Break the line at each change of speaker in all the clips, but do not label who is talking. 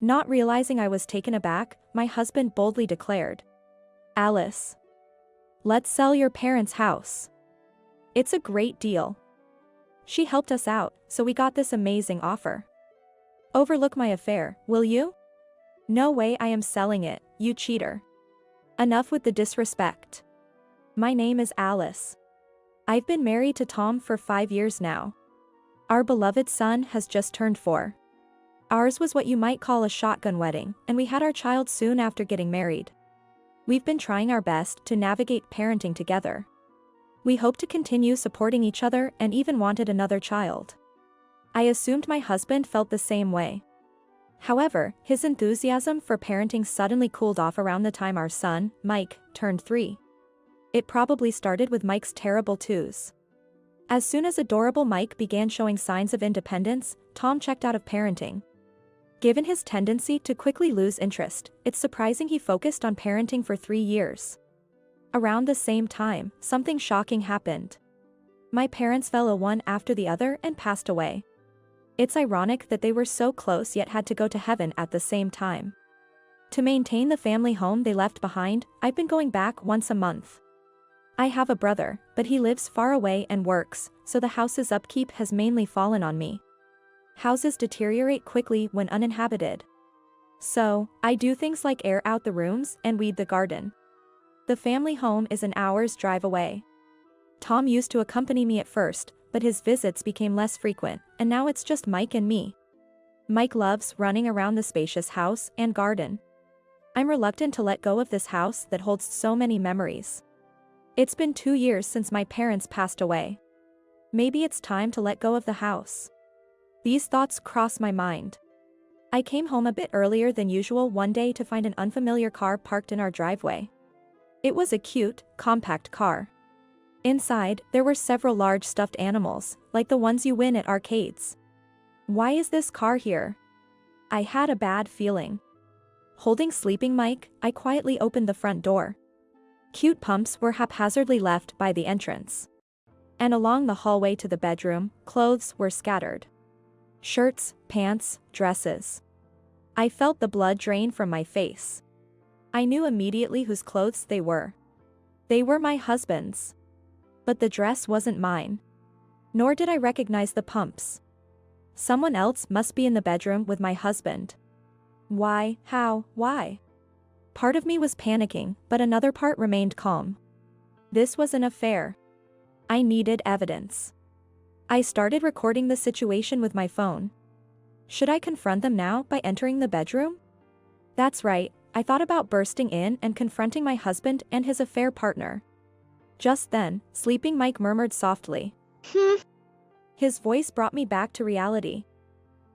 Not realizing I was taken aback, my husband boldly declared, "Alice, let's sell your parents' house. It's a great deal. She helped us out, so we got this amazing offer. Overlook my affair, will you?" "No way I am selling it, you cheater. Enough with the disrespect. My name is Alice. I've been married to Tom for 5 years now. Our beloved son has just turned 4. Ours was what you might call a shotgun wedding, and we had our child soon after getting married. We've been trying our best to navigate parenting together. We hope to continue supporting each other and even wanted another child." I assumed my husband felt the same way. However, his enthusiasm for parenting suddenly cooled off around the time our son, Mike, turned 3. It probably started with Mike's terrible twos. As soon as adorable Mike began showing signs of independence, Tom checked out of parenting. Given his tendency to quickly lose interest, it's surprising he focused on parenting for 3 years. Around the same time, something shocking happened. My parents fell ill one after the other and passed away. It's ironic that they were so close yet had to go to heaven at the same time. To maintain the family home they left behind, I've been going back once a month. I have a brother, but he lives far away and works, so the house's upkeep has mainly fallen on me. Houses deteriorate quickly when uninhabited. So, I do things like air out the rooms and weed the garden. The family home is an hour's drive away. Tom used to accompany me at first, but his visits became less frequent, and now it's just Mike and me. Mike loves running around the spacious house and garden. I'm reluctant to let go of this house that holds so many memories. It's been 2 years since my parents passed away. Maybe it's time to let go of the house. These thoughts cross my mind. I came home a bit earlier than usual one day to find an unfamiliar car parked in our driveway. It was a cute, compact car. Inside, there were several large stuffed animals, like the ones you win at arcades. Why is this car here? I had a bad feeling. Holding sleeping Mike, I quietly opened the front door. Cute pumps were haphazardly left by the entrance. And along the hallway to the bedroom, clothes were scattered. Shirts, pants, dresses. I felt the blood drain from my face. I knew immediately whose clothes they were. They were my husband's. But the dress wasn't mine. Nor did I recognize the pumps. Someone else must be in the bedroom with my husband. Why, how, why? Part of me was panicking, but another part remained calm. This was an affair. I needed evidence. I started recording the situation with my phone. Should I confront them now by entering the bedroom? That's right, I thought about bursting in and confronting my husband and his affair partner. Just then, sleeping Mike murmured softly. His voice brought me back to reality.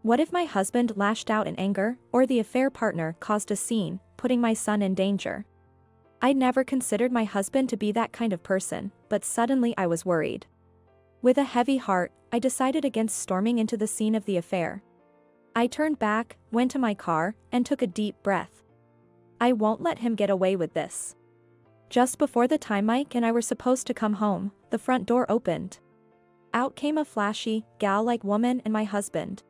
What if my husband lashed out in anger, or the affair partner caused a scene, putting my son in danger? I'd never considered my husband to be that kind of person, but suddenly I was worried. With a heavy heart, I decided against storming into the scene of the affair. I turned back, went to my car, and took a deep breath. I won't let him get away with this. Just before the time Mike and I were supposed to come home, the front door opened. Out came a flashy, gal-like woman and my husband.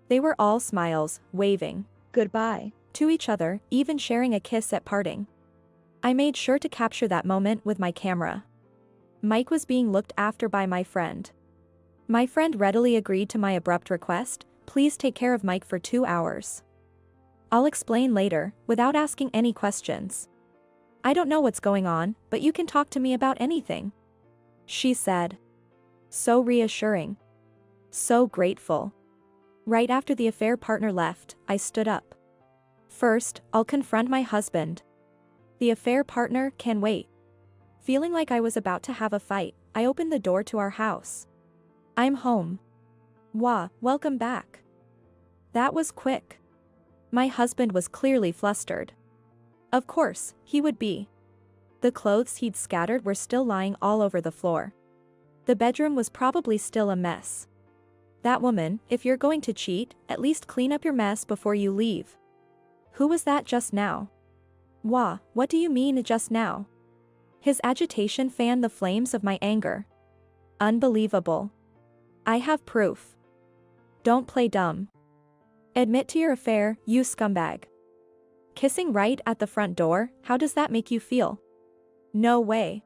They were all smiles, waving goodbye to each other, even sharing a kiss at parting. I made sure to capture that moment with my camera. Mike was being looked after by my friend. My friend readily agreed to my abrupt request, please take care of Mike for 2 hours. I'll explain later, without asking any questions. I don't know what's going on, but you can talk to me about anything, she said. So reassuring. So grateful. Right after the affair partner left, I stood up. First, I'll confront my husband. The affair partner can wait. Feeling like I was about to have a fight, I opened the door to our house. I'm home. Wah, welcome back. That was quick. My husband was clearly flustered. Of course, he would be. The clothes he'd scattered were still lying all over the floor. The bedroom was probably still a mess. That woman, if you're going to cheat, at least clean up your mess before you leave. Who was that just now? Wah, what do you mean just now? His agitation fanned the flames of my anger. Unbelievable. I have proof. Don't play dumb. Admit to your affair, you scumbag. Kissing right at the front door, how does that make you feel? No way.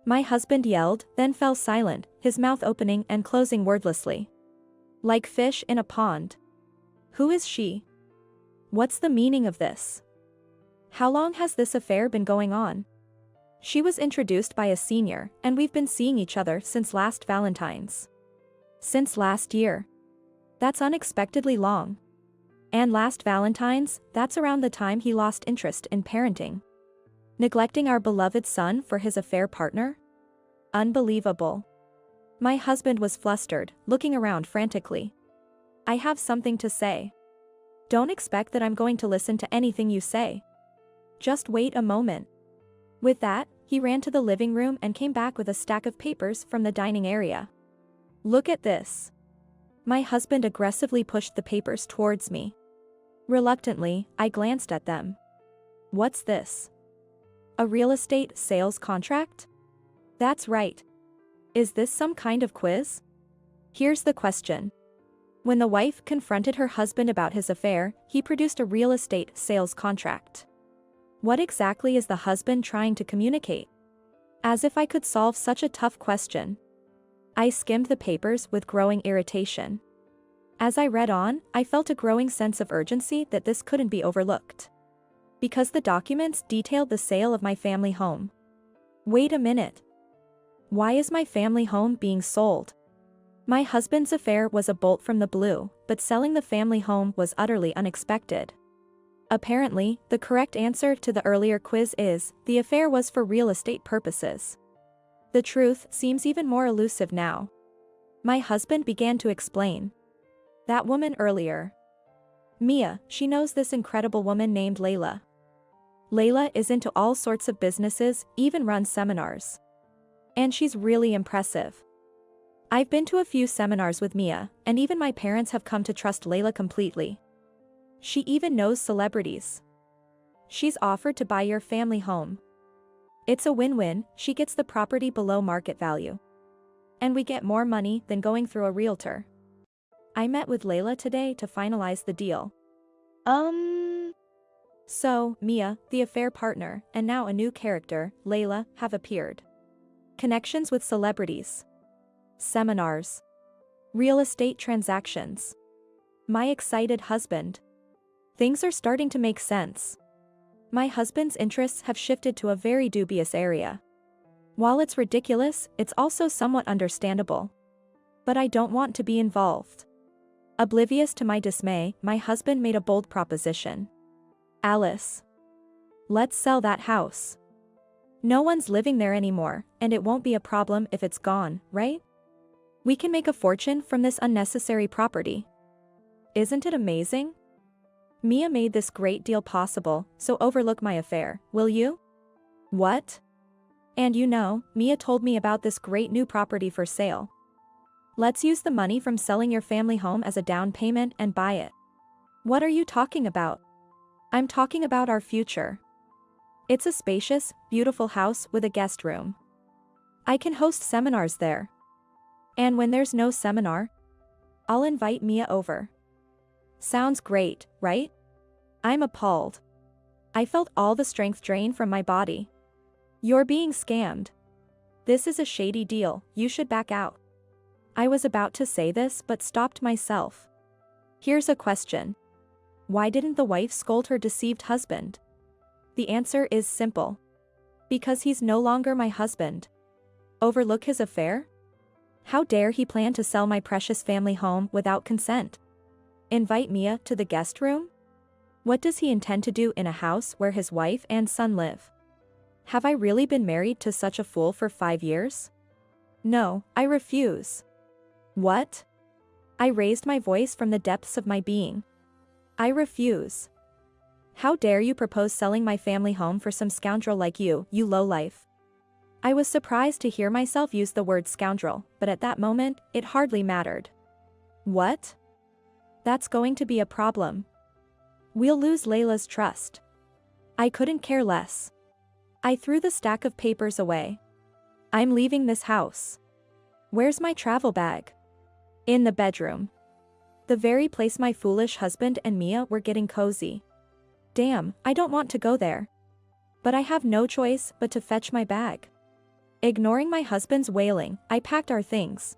My husband yelled, then fell silent, his mouth opening and closing wordlessly. Like fish in a pond. Who is she? What's the meaning of this? How long has this affair been going on? She was introduced by a senior, and we've been seeing each other since last Valentine's. Since last year. That's unexpectedly long. And last Valentine's, that's around the time he lost interest in parenting. Neglecting our beloved son for his affair partner? Unbelievable. My husband was flustered, looking around frantically. I have something to say. Don't expect that I'm going to listen to anything you say. Just wait a moment. With that, he ran to the living room and came back with a stack of papers from the dining area. Look at this. My husband aggressively pushed the papers towards me. Reluctantly, I glanced at them. What's this? A real estate sales contract? That's right. Is this some kind of quiz? Here's the question. When the wife confronted her husband about his affair, he produced a real estate sales contract. What exactly is the husband trying to communicate? As if I could solve such a tough question. I skimmed the papers with growing irritation. As I read on, I felt a growing sense of urgency that this couldn't be overlooked. Because the documents detailed the sale of my family home. Wait a minute. Why is my family home being sold? My husband's affair was a bolt from the blue, but selling the family home was utterly unexpected. Apparently, the correct answer to the earlier quiz is, the affair was for real estate purposes. The truth seems even more elusive now. My husband began to explain. That woman earlier. Mia, she knows this incredible woman named Layla. Layla is into all sorts of businesses, even runs seminars. And she's really impressive. I've been to a few seminars with Mia, and even my parents have come to trust Layla completely. She even knows celebrities. She's offered to buy your family home. It's a win-win, she gets the property below market value. And we get more money than going through a realtor. I met with Layla today to finalize the deal. So, Mia, the affair partner, and now a new character, Layla, have appeared. Connections with celebrities. Seminars. Real estate transactions. My excited husband. Things are starting to make sense. My husband's interests have shifted to a very dubious area. While it's ridiculous, it's also somewhat understandable. But I don't want to be involved. Oblivious to my dismay, my husband made a bold proposition. Alice. Let's sell that house. No one's living there anymore, and it won't be a problem if it's gone, right? We can make a fortune from this unnecessary property. Isn't it amazing? Mia made this great deal possible, so overlook my affair, will you? What? And you know, Mia told me about this great new property for sale. Let's use the money from selling your family home as a down payment and buy it. What are you talking about? I'm talking about our future. It's a spacious, beautiful house with a guest room. I can host seminars there. And when there's no seminar, I'll invite Mia over. Sounds great, right? I'm appalled. I felt all the strength drain from my body. You're being scammed. This is a shady deal, you should back out. I was about to say this but stopped myself. Here's a question. Why didn't the wife scold her deceived husband? The answer is simple. Because he's no longer my husband. Overlook his affair? How dare he plan to sell my precious family home without consent? Invite Mia to the guest room? What does he intend to do in a house where his wife and son live? Have I really been married to such a fool for 5 years? No, I refuse. What? I raised my voice from the depths of my being. I refuse. How dare you propose selling my family home for some scoundrel like you lowlife? I was surprised to hear myself use the word scoundrel, but at that moment, it hardly mattered. What? That's going to be a problem. We'll lose Layla's trust. I couldn't care less. I threw the stack of papers away. I'm leaving this house. Where's my travel bag? In the bedroom. The very place my foolish husband and Mia were getting cozy. Damn, I don't want to go there. But I have no choice but to fetch my bag. Ignoring my husband's wailing, I packed our things.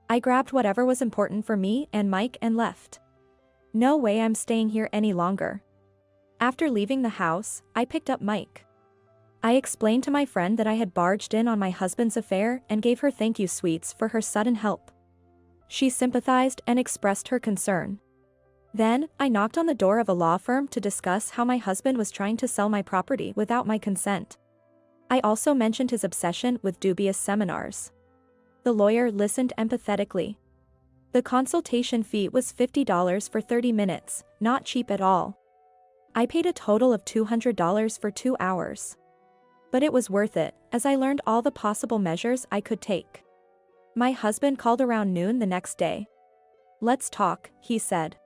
I grabbed whatever was important for me and Mike and left. No way I'm staying here any longer. After leaving the house, I picked up Mike. I explained to my friend that I had barged in on my husband's affair and gave her thank you sweets for her sudden help. She sympathized and expressed her concern. Then, I knocked on the door of a law firm to discuss how my husband was trying to sell my property without my consent. I also mentioned his obsession with dubious seminars. The lawyer listened empathetically. The consultation fee was $50 for 30 minutes, not cheap at all. I paid a total of $200 for 2 hours. But it was worth it, as I learned all the possible measures I could take. My husband called around noon the next day. Let's talk, he said.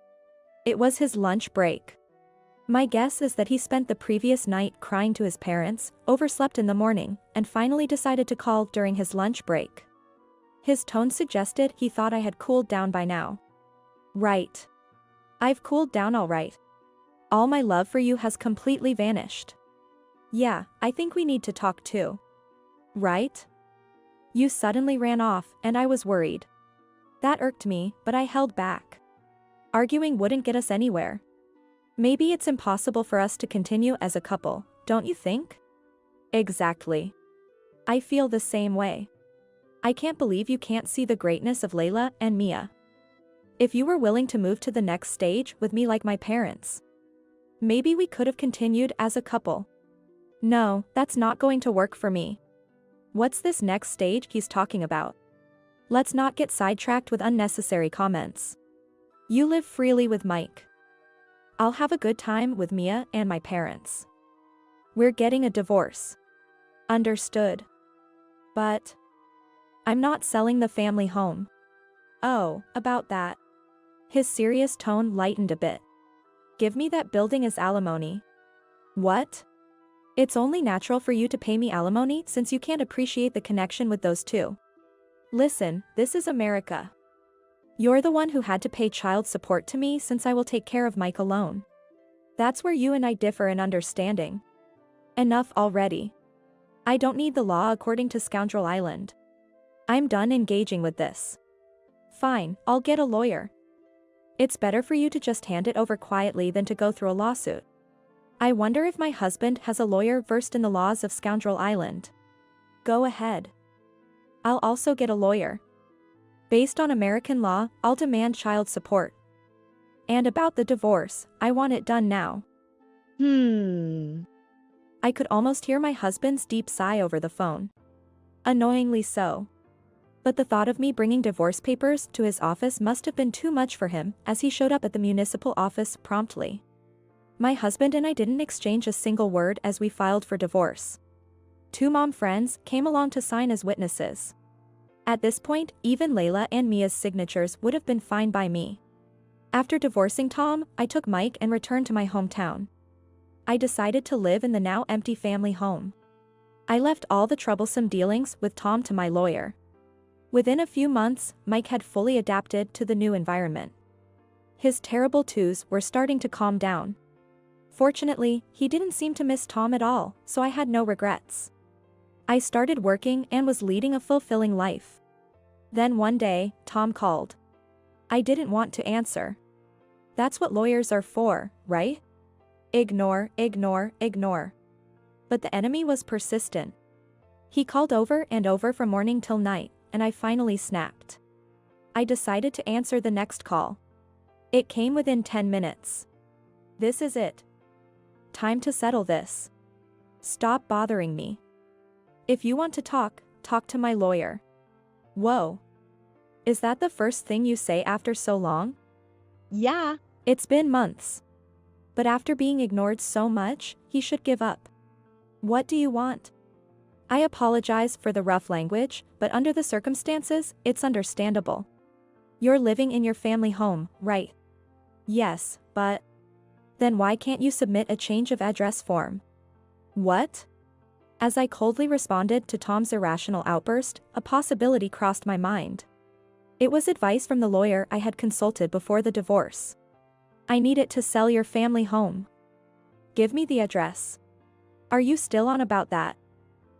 It was his lunch break. My guess is that he spent the previous night crying to his parents, overslept in the morning, and finally decided to call during his lunch break. His tone suggested he thought I had cooled down by now. Right. I've cooled down all right. All my love for you has completely vanished. Yeah, I think we need to talk too. Right? You suddenly ran off, and I was worried. That irked me, but I held back. Arguing wouldn't get us anywhere. Maybe it's impossible for us to continue as a couple, don't you think? Exactly. I feel the same way. I can't believe you can't see the greatness of Layla and Mia. If you were willing to move to the next stage with me like my parents, maybe we could have continued as a couple. No, that's not going to work for me. What's this next stage he's talking about? Let's not get sidetracked with unnecessary comments. You live freely with Mike. I'll have a good time with Mia and my parents. We're getting a divorce. Understood. But I'm not selling the family home. Oh, about that. His serious tone lightened a bit. Give me that building as alimony. What? It's only natural for you to pay me alimony since you can't appreciate the connection with those two. Listen, this is America. You're the one who had to pay child support to me since I will take care of Mike alone. That's where you and I differ in understanding. Enough already. I don't need the law according to Scoundrel Island. I'm done engaging with this. Fine, I'll get a lawyer. It's better for you to just hand it over quietly than to go through a lawsuit. I wonder if my husband has a lawyer versed in the laws of Scoundrel Island. Go ahead. I'll also get a lawyer. Based on American law, I'll demand child support. And about the divorce, I want it done now. I could almost hear my husband's deep sigh over the phone. Annoyingly so. But the thought of me bringing divorce papers to his office must have been too much for him, as he showed up at the municipal office promptly. My husband and I didn't exchange a single word as we filed for divorce. 2 mom friends came along to sign as witnesses. At this point, even Layla and Mia's signatures would have been fine by me. After divorcing Tom, I took Mike and returned to my hometown. I decided to live in the now empty family home. I left all the troublesome dealings with Tom to my lawyer. Within a few months, Mike had fully adapted to the new environment. His terrible twos were starting to calm down. Fortunately, he didn't seem to miss Tom at all, so I had no regrets. I started working and was leading a fulfilling life. Then one day, Tom called. I didn't want to answer. That's what lawyers are for, right? Ignore, ignore, ignore. But the enemy was persistent. He called over and over from morning till night, and I finally snapped. I decided to answer the next call. It came within 10 minutes. This is it. Time to settle this. Stop bothering me. If you want to talk to my lawyer. Whoa. Is that the first thing you say after so long? Yeah. It's been months. But after being ignored so much, he should give up. What do you want? I apologize for the rough language, but under the circumstances, it's understandable. You're living in your family home, right? Yes, but... Then why can't you submit a change of address form? What? As I coldly responded to Tom's irrational outburst, a possibility crossed my mind. It was advice from the lawyer I had consulted before the divorce. I need it to sell your family home. Give me the address. Are you still on about that?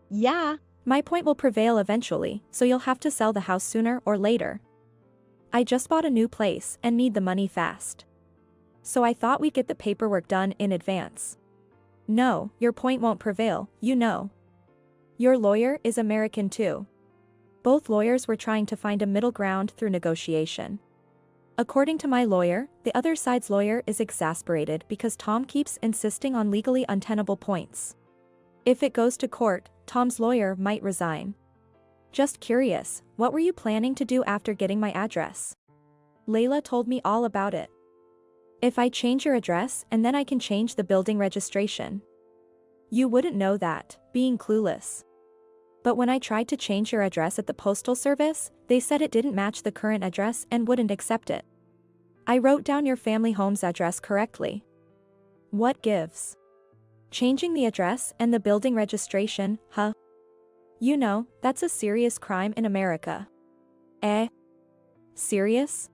Yeah.
My point will prevail eventually, so you'll have to sell the house sooner or later. I just bought a new place and need the money fast. So I thought we'd get the paperwork done in advance. No, your point won't prevail, you know. Your lawyer is American too. Both lawyers were trying to find a middle ground through negotiation. According to my lawyer, the other side's lawyer is exasperated because Tom keeps insisting on legally untenable points. If it goes to court, Tom's lawyer might resign. Just curious, what were you planning to do after getting my address? Layla told me all about it. If I change your address and then I can change the building registration. You wouldn't know that, being clueless. But when I tried to change your address at the postal service, they said it didn't match the current address and wouldn't accept it. I wrote down your family home's address correctly. What gives? Changing the address and the building registration, huh? You know, that's a serious crime in America. Eh? Serious?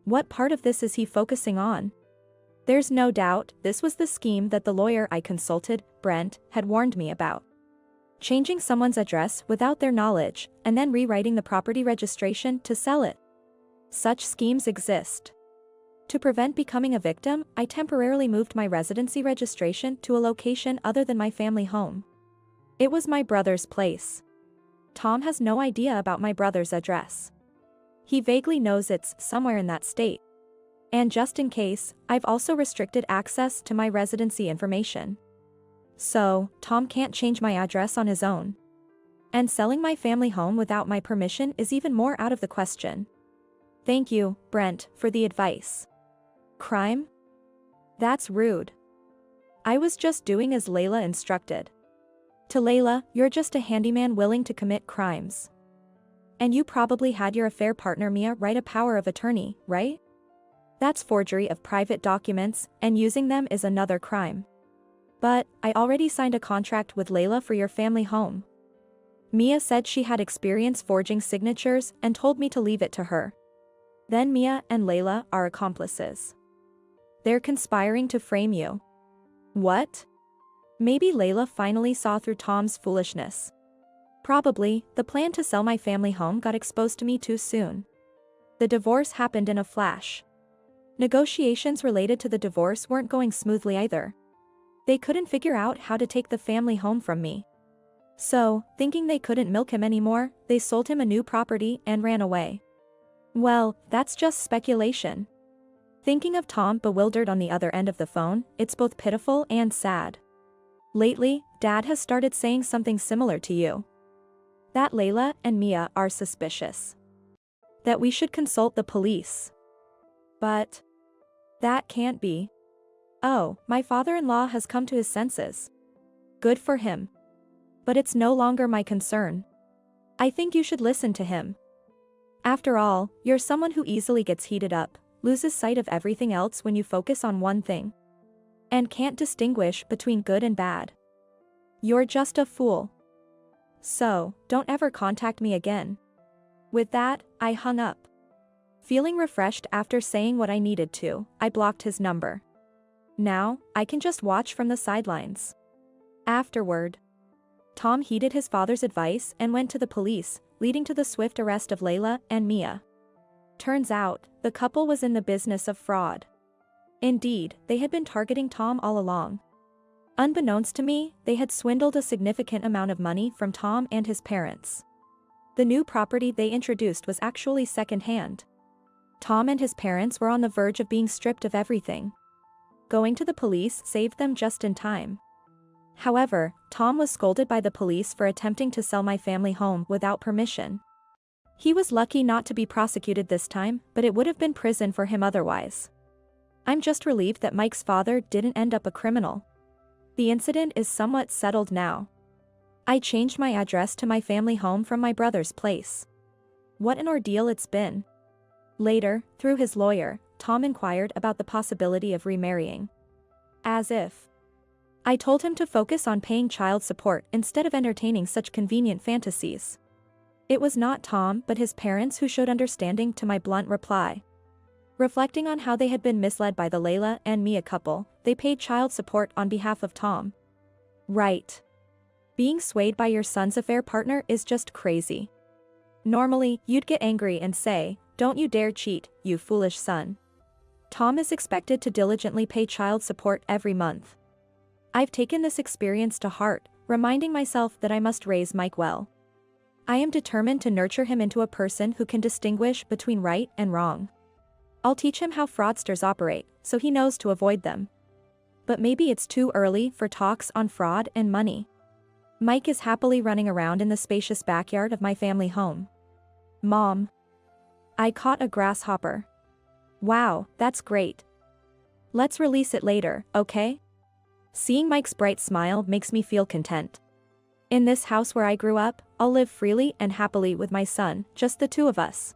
What part of this is he focusing on? There's no doubt this was the scheme that the lawyer I consulted, Brent, had warned me about. Changing someone's address without their knowledge, and then rewriting the property registration to sell it. Such schemes exist. To prevent becoming a victim, I temporarily moved my residency registration to a location other than my family home. It was my brother's place. Tom has no idea about my brother's address. He vaguely knows it's somewhere in that state. And just in case, I've also restricted access to my residency information. So, Tom can't change my address on his own. And selling my family home without my permission is even more out of the question. Thank you, Brent, for the advice. Crime? That's rude. I was just doing as Layla instructed. To Layla, you're just a handyman willing to commit crimes. And you probably had your affair partner Mia write a power of attorney, right? That's forgery of private documents, and using them is another crime. But, I already signed a contract with Layla for your family home. Mia said she had experience forging signatures and told me to leave it to her. Then Mia and Layla are accomplices. They're conspiring to frame you. What? Maybe Layla finally saw through Tom's foolishness. Probably, the plan to sell my family home got exposed to me too soon. The divorce happened in a flash. Negotiations related to the divorce weren't going smoothly either. They couldn't figure out how to take the family home from me. So, thinking they couldn't milk him anymore, they sold him a new property and ran away. Well, that's just speculation. Thinking of Tom bewildered on the other end of the phone, it's both pitiful and sad. Lately, Dad has started saying something similar to you. That Layla and Mia are suspicious. That we should consult the police. But that can't be. Oh, my father-in-law has come to his senses. Good for him. But it's no longer my concern. I think you should listen to him. After all, you're someone who easily gets heated up, loses sight of everything else when you focus on one thing. And can't distinguish between good and bad. You're just a fool. So, don't ever contact me again. With that, I hung up. Feeling refreshed after saying what I needed to, I blocked his number. Now, I can just watch from the sidelines. Afterward, Tom heeded his father's advice and went to the police, leading to the swift arrest of Layla and Mia. Turns out, the couple was in the business of fraud. Indeed, they had been targeting Tom all along. Unbeknownst to me, they had swindled a significant amount of money from Tom and his parents. The new property they introduced was actually second-hand. Tom and his parents were on the verge of being stripped of everything. Going to the police saved them just in time. However, Tom was scolded by the police for attempting to sell my family home without permission. He was lucky not to be prosecuted this time, but it would have been prison for him otherwise. I'm just relieved that Mike's father didn't end up a criminal. The incident is somewhat settled now. I changed my address to my family home from my brother's place. What an ordeal it's been. Later, through his lawyer, Tom inquired about the possibility of remarrying. As if. I told him to focus on paying child support instead of entertaining such convenient fantasies. It was not Tom but his parents who showed understanding to my blunt reply. Reflecting on how they had been misled by the Layla and Mia couple, they paid child support on behalf of Tom. Right. Being swayed by your son's affair partner is just crazy. Normally, you'd get angry and say, "Don't you dare cheat, you foolish son." Tom is expected to diligently pay child support every month. I've taken this experience to heart, reminding myself that I must raise Mike well. I am determined to nurture him into a person who can distinguish between right and wrong. I'll teach him how fraudsters operate, so he knows to avoid them. But maybe it's too early for talks on fraud and money. Mike is happily running around in the spacious backyard of my family home. Mom. I caught a grasshopper. Wow, that's great. Let's release it later, okay? Seeing Mike's bright smile makes me feel content. In this house where I grew up, I'll live freely and happily with my son, just the two of us.